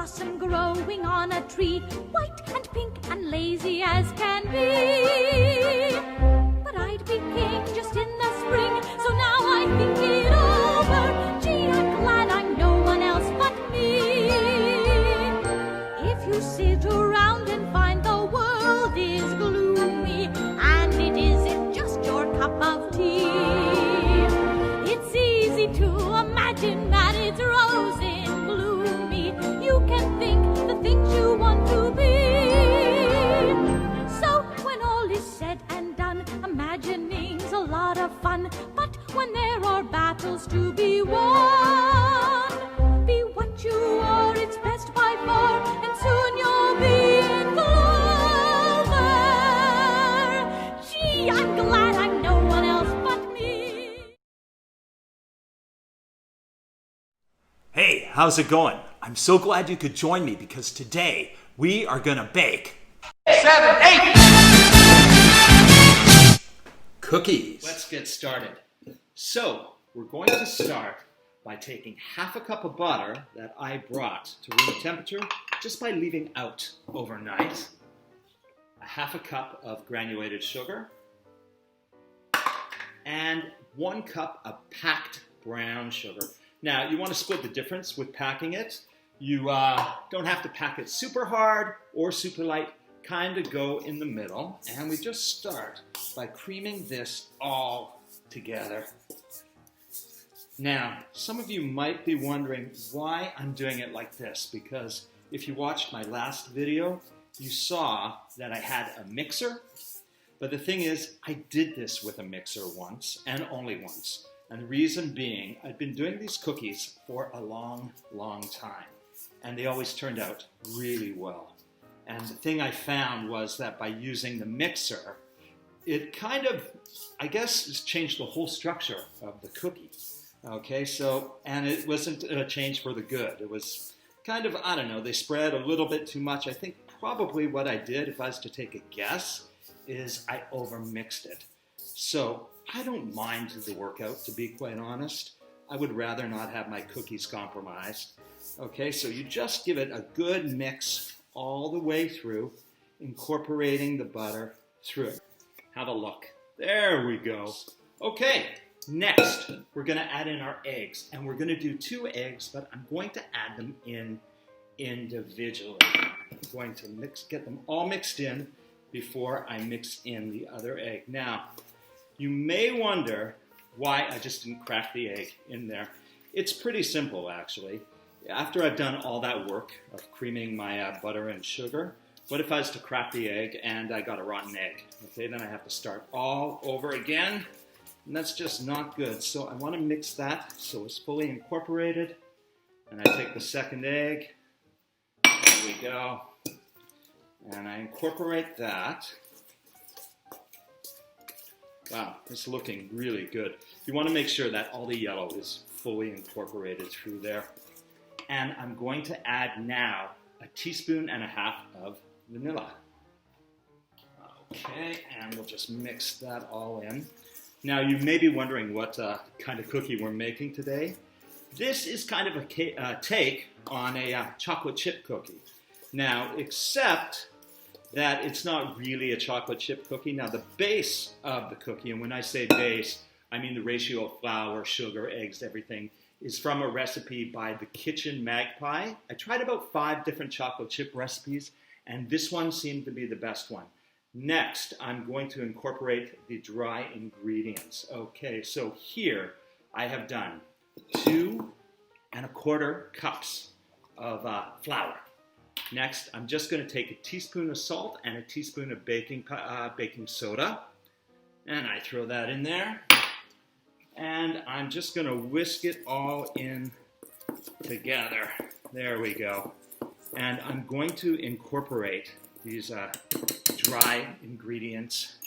blossom growing on a tree, white and pink and lazy as can be. But I'd be king just in the spring, so now I think it over. Gee, I'm glad I'm no one else but me. If you sit around and find the world is gloomy, and it isn't just your cup of tea, it's easy to imagine that it's rosy and gloomy. You can think the things you want to be. So when all is said and done, imagining's a lot of fun. But when there are battles to be won, be what you are, it's best by far, and soon you'll be in clover. Gee, I'm glad I'm no one else but me. Hey, how's it going? I'm so glad you could join me because today we are gonna bake 7, 8! cookies. Let's get started. So, we're going to start by taking half a cup of butter that I brought to room temperature just by leaving out overnight, a half a cup of granulated sugar, and 1 cup of packed brown sugar. Now, you want to split the difference with packing it. You don't have to pack it super hard or super light. Kind of go in the middle. And we just start by creaming this all together. Now, some of you might be wondering why I'm doing it like this, because if you watched my last video, you saw that I had a mixer. But the thing is, I did this with a mixer once, and only once. And the reason being, I've been doing these cookies for a long, long time, and they always turned out really well. And the thing I found was that by using the mixer, it kind of, I guess, has changed the whole structure of the cookie. Okay, so, and it wasn't a change for the good. It was kind of, I don't know, they spread a little bit too much. I think probably what I did, if I was to take a guess, is I overmixed it. So I don't mind the workout, to be quite honest. I would rather not have my cookies compromised. Okay, so you just give it a good mix all the way through, incorporating the butter through it. Have a look. There we go. Okay, next we're going to add in our eggs, and we're going to do 2 eggs, but I'm going to add them in individually. I'm going to get them all mixed in before I mix in the other egg. Now, you may wonder why I just didn't crack the egg in there. It's pretty simple, actually. After I've done all that work of creaming my butter and sugar, what if I was to crack the egg and I got a rotten egg? Okay, then I have to start all over again, and that's just not good. So I want to mix that so it's fully incorporated. And I take the second egg, there we go, and I incorporate that. Wow, it's looking really good. You want to make sure that all the yellow is fully incorporated through there. And I'm going to add now 1.5 teaspoons of vanilla. Okay, and we'll just mix that all in. Now, you may be wondering what kind of cookie we're making today. This is kind of a take on a chocolate chip cookie. Now, except that it's not really a chocolate chip cookie. Now, the base of the cookie, and when I say base, I mean the ratio of flour, sugar, eggs, everything, is from a recipe by the Kitchen Magpie. I tried about 5 different chocolate chip recipes, and this one seemed to be the best one. Next, I'm going to incorporate the dry ingredients. Okay, so here I have done 2¼ cups of flour. Next, I'm just going to take 1 teaspoon of salt and 1 teaspoon of baking soda, and I throw that in there. And I'm just going to whisk it all in together. There we go. And I'm going to incorporate these dry ingredients,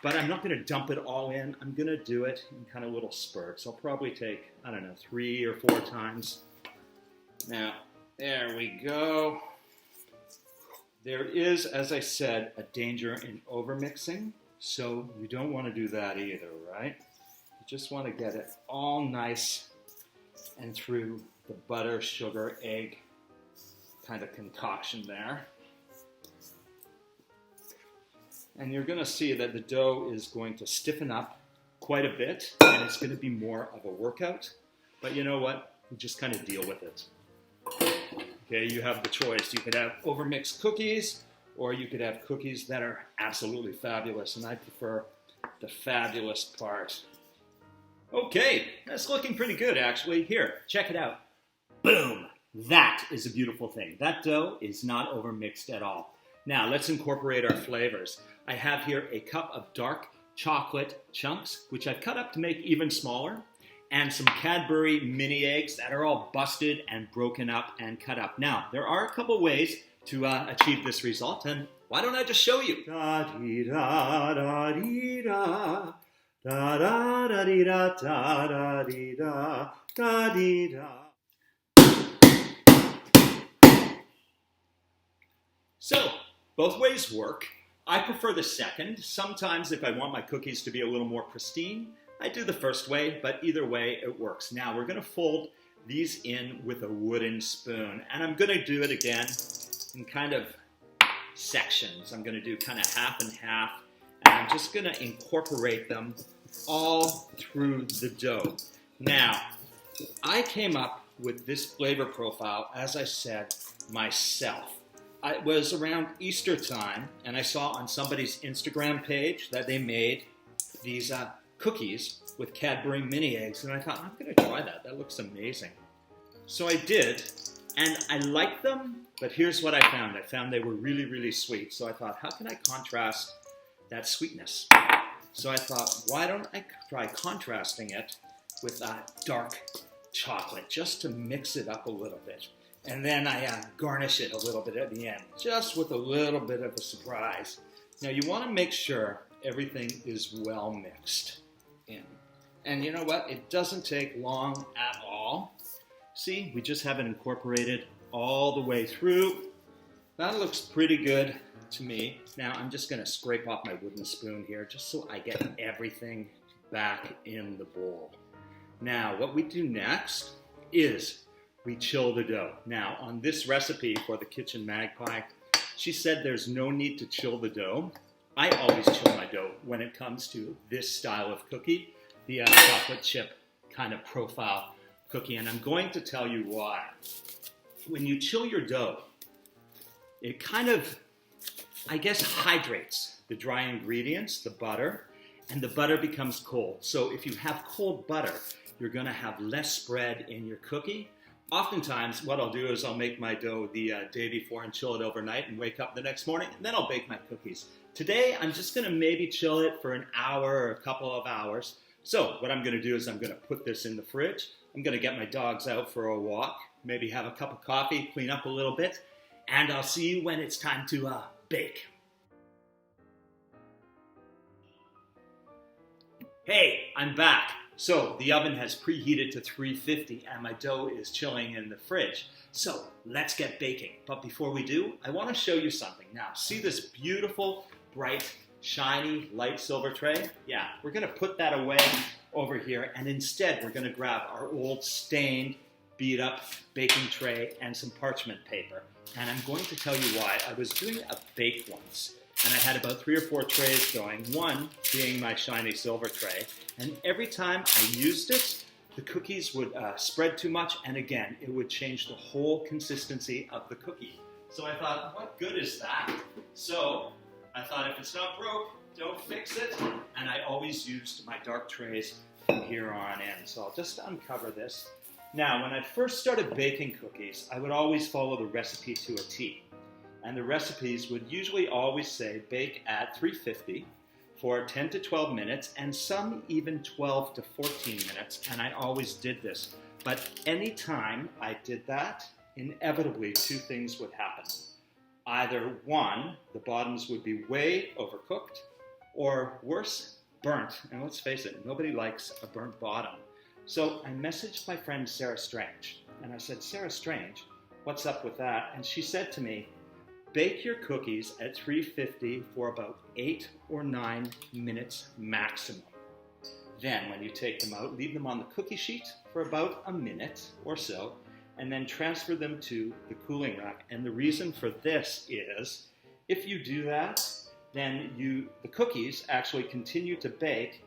but I'm not going to dump it all in. I'm going to do it in kind of little spurts. I'll probably take, I don't know, 3 or 4 times. Now, there we go. There is, as I said, a danger in overmixing, so you don't want to do that either, right? You just want to get it all nice and through the butter, sugar, egg kind of concoction there. And you're going to see that the dough is going to stiffen up quite a bit, and it's going to be more of a workout. But you know what? You just kind of deal with it. Okay, you have the choice. You could have overmixed cookies, or you could have cookies that are absolutely fabulous, and I prefer the fabulous part. Okay, that's looking pretty good, actually. Here, check it out. Boom! That is a beautiful thing. That dough is not overmixed at all. Now, let's incorporate our flavors. I have here a cup of dark chocolate chunks, which I've cut up to make even smaller, and some Cadbury Mini Eggs that are all busted and broken up and cut up. Now, there are a couple ways to achieve this result, and why don't I just show you? Da-dee-da-da-dee-da, da-da-da-dee-da, da-da-dee-da. So, both ways work. I prefer the second. Sometimes if I want my cookies to be a little more pristine, I do the first way, but either way it works. Now we're going to fold these in with a wooden spoon, and I'm going to do it again in kind of sections. I'm going to do kind of half and half, and I'm just going to incorporate them all through the dough. Now, I came up with this flavor profile, as I said, myself. It was around Easter time, and I saw on somebody's Instagram page that they made these cookies with Cadbury Mini Eggs, and I thought, I'm going to try that. That looks amazing. So I did, and I liked them, but here's what I found. I found they were really, really sweet, so I thought, how can I contrast that sweetness? So I thought, why don't I try contrasting it with dark chocolate, just to mix it up a little bit. And then I garnish it a little bit at the end, just with a little bit of a surprise. Now you want to make sure everything is well mixed in. And you know what? It doesn't take long at all. See, we just have it incorporated all the way through. That looks pretty good to me. Now I'm just going to scrape off my wooden spoon here, just so I get everything back in the bowl. Now what we do next is we chill the dough. Now, on this recipe for the Kitchen Magpie, she said there's no need to chill the dough. I always chill my dough when it comes to this style of cookie, the chocolate chip kind of profile cookie, and I'm going to tell you why. When you chill your dough, it kind of, I guess, hydrates the dry ingredients, the butter, and the butter becomes cold. So if you have cold butter, you're gonna have less spread in your cookie. Oftentimes, what I'll do is I'll make my dough the day before and chill it overnight and wake up the next morning, and then I'll bake my cookies. Today, I'm just going to maybe chill it for an hour or a couple of hours. So what I'm going to do is I'm going to put this in the fridge. I'm going to get my dogs out for a walk, maybe have a cup of coffee, clean up a little bit, and I'll see you when it's time to bake. Hey, I'm back. So the oven has preheated to 350 and my dough is chilling in the fridge. So let's get baking. But before we do, I want to show you something. Now, see this beautiful, bright, shiny, light silver tray? Yeah, we're going to put that away over here, and instead we're going to grab our old stained, beat up baking tray and some parchment paper. And I'm going to tell you why. I was doing a bake once, and I had about 3 or 4 trays going, one being my shiny silver tray, and every time I used it, the cookies would spread too much, and again, it would change the whole consistency of the cookie. So I thought, what good is that? So I thought, if it's not broke, don't fix it, and I always used my dark trays from here on in. So I'll just uncover this. Now, when I first started baking cookies, I would always follow the recipe to a T. And the recipes would usually always say bake at 350 for 10 to 12 minutes, and some even 12 to 14 minutes, and I always did this. But anytime I did that, inevitably 2 things would happen. Either 1, the bottoms would be way overcooked, or worse, burnt. And let's face it, nobody likes a burnt bottom. So I messaged my friend Sarah Strange, and I said, Sarah Strange, what's up with that? And she said to me, bake your cookies at 350 for about 8 or 9 minutes maximum. Then when you take them out, leave them on the cookie sheet for about a minute or so, and then transfer them to the cooling rack. And the reason for this is, if you do that, then the cookies actually continue to bake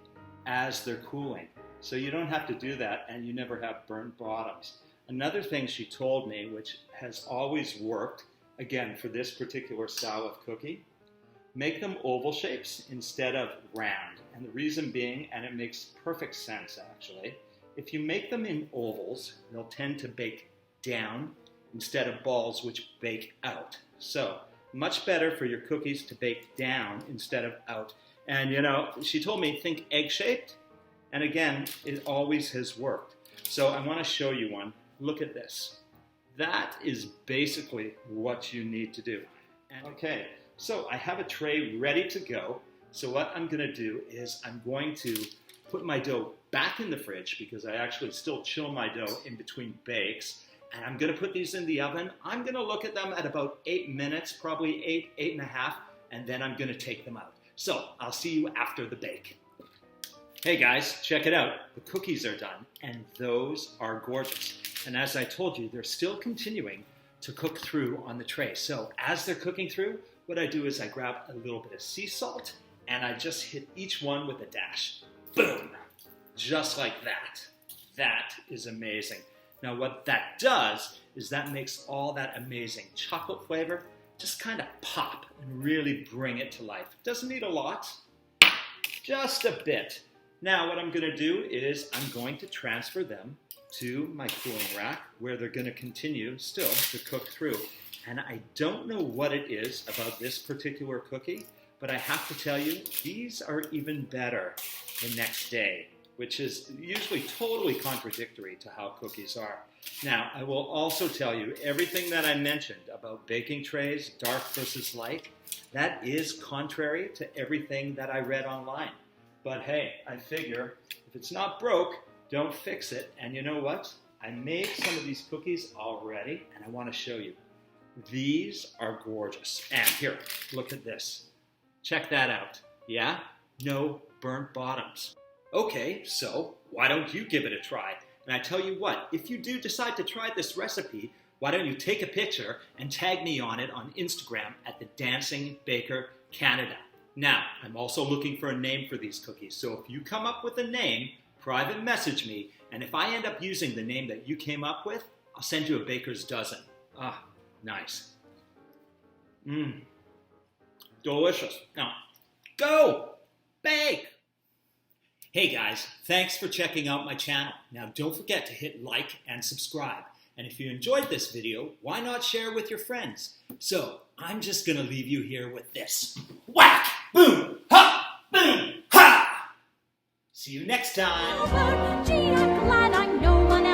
as they're cooling. So you don't have to do that, and you never have burnt bottoms. Another thing she told me, which has always worked, again, for this particular style of cookie, make them oval shapes instead of round. And the reason being, and it makes perfect sense actually, if you make them in ovals, they'll tend to bake down instead of balls which bake out. So much better for your cookies to bake down instead of out. And you know, she told me think egg-shaped, and again, it always has worked. So I want to show you one. Look at this. That is basically what you need to do. Okay, so I have a tray ready to go. So what I'm going to do is I'm going to put my dough back in the fridge because I actually still chill my dough in between bakes. And I'm going to put these in the oven. I'm going to look at them at about 8 minutes, probably 8.5, and then I'm going to take them out. So I'll see you after the bake. Hey guys, check it out. The cookies are done, and those are gorgeous. And as I told you, they're still continuing to cook through on the tray. So as they're cooking through, what I do is I grab a little bit of sea salt, and I just hit each one with a dash. Boom! Just like that. That is amazing. Now what that does is that makes all that amazing chocolate flavor just kind of pop and really bring it to life. Doesn't need a lot, just a bit. Now what I'm going to do is I'm going to transfer them to my cooling rack where they're going to continue still to cook through. And I don't know what it is about this particular cookie, but I have to tell you, these are even better the next day, which is usually totally contradictory to how cookies are. Now, I will also tell you everything that I mentioned about baking trays, dark versus light, that is contrary to everything that I read online. But hey, I figure if it's not broke, don't fix it. And you know what? I made some of these cookies already, and I want to show you. These are gorgeous. And here, look at this. Check that out. Yeah? No burnt bottoms. Okay, so why don't you give it a try? And I tell you what, if you do decide to try this recipe, why don't you take a picture and tag me on it on Instagram at the Dancing Baker Canada. Now, I'm also looking for a name for these cookies, so if you come up with a name, private message me, and if I end up using the name that you came up with, I'll send you a baker's dozen. Ah, nice. Delicious. Now, go! Bake! Hey guys, thanks for checking out my channel. Now don't forget to hit like and subscribe. And if you enjoyed this video, why not share with your friends? So, I'm just gonna leave you here with this. Whack! Boom! Ha! Boom! Ha! See you next time! Gee, I'm glad I'm no one